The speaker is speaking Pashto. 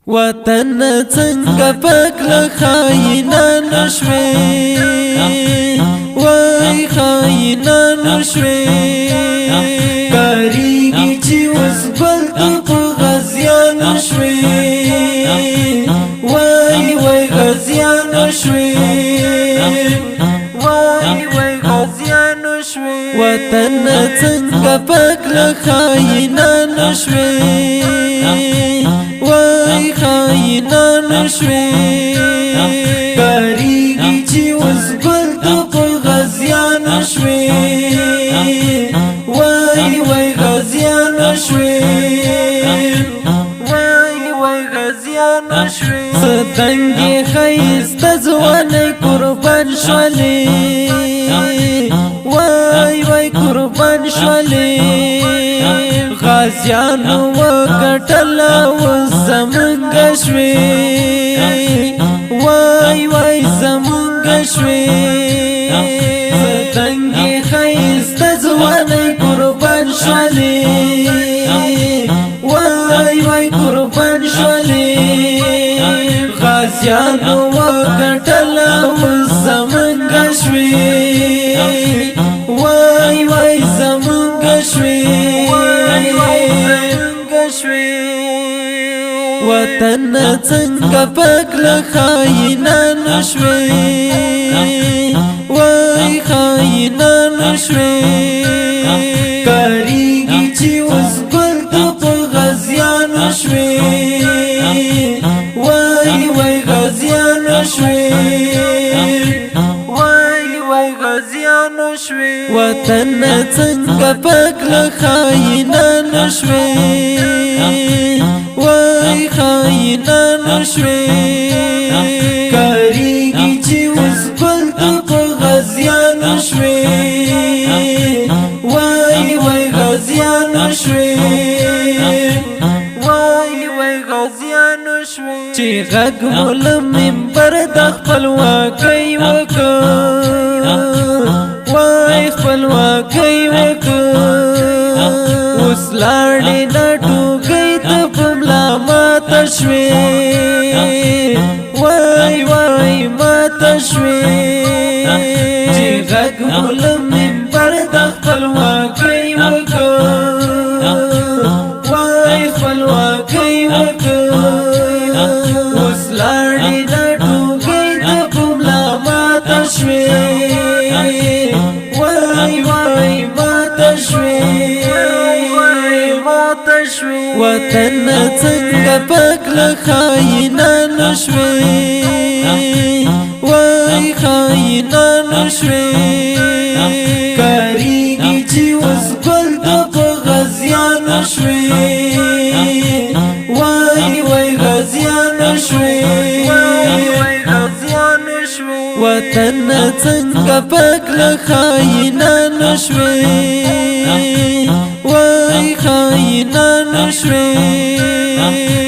وطن څنګه پاک له خاینانو شوې وای خاینانو شوې کاریږي چې اوس بل په غازیانو شوې وای وای غازیانو شوې وای وای غازیانو شوې وطن څنګه پاک له خاینانو شوې وای خاینانو شوې کاریږي چې اوس بل په غازیانو شوې وای وای غازیانو شوې وای وای غازیانو شوې ستنګي ښایسته ځوانۍ قربان شولې وای وای قربان شولې غازیانو وګټل اوس زمونږ شوې وای وای زمونږ شوې ستنګي ښایسته ځوانۍ قربان شولې وای وای قربان شولې غازیانو وګټل اوس زمونږ شوې وای وای زمونږ شوې وطن څنګه پاک له خاینانو شوې وای خاینانو شوې کاریږي چې اوس بل په غازیانو شوې وای وای غازیانو شوې وای وای غازیانو شوې وطن څنګه پاک له خاینانو شوې وای خاینانو شوې کاریږي چې اوس بل په غازیانو شوې وای وای غازیانو شوې وای وای غازیانو شوې چې غږ مو له منبر د خپلواکۍ وکړ وای خپلواکۍ وکړ اوس لاړې نه ټوکۍ ته په ملا ماته شوې وای وای ماته شوې چې غږ مو له منبر د خپلواکۍ وکړ وای خپلواکۍ وکړ اوس لاړې نه ټوکۍ ته په ملا ماته شوې وای وای ماته شوې وطن څنګه پاک له خاینانو شوې وای خاینانو شوې کاریږي چې اوس بل په غازیانو شوې وای وای غازیانو شوې وای غازیانو شوې وطن څنګه پاک له خاینانو شوې وای خاینانو شوې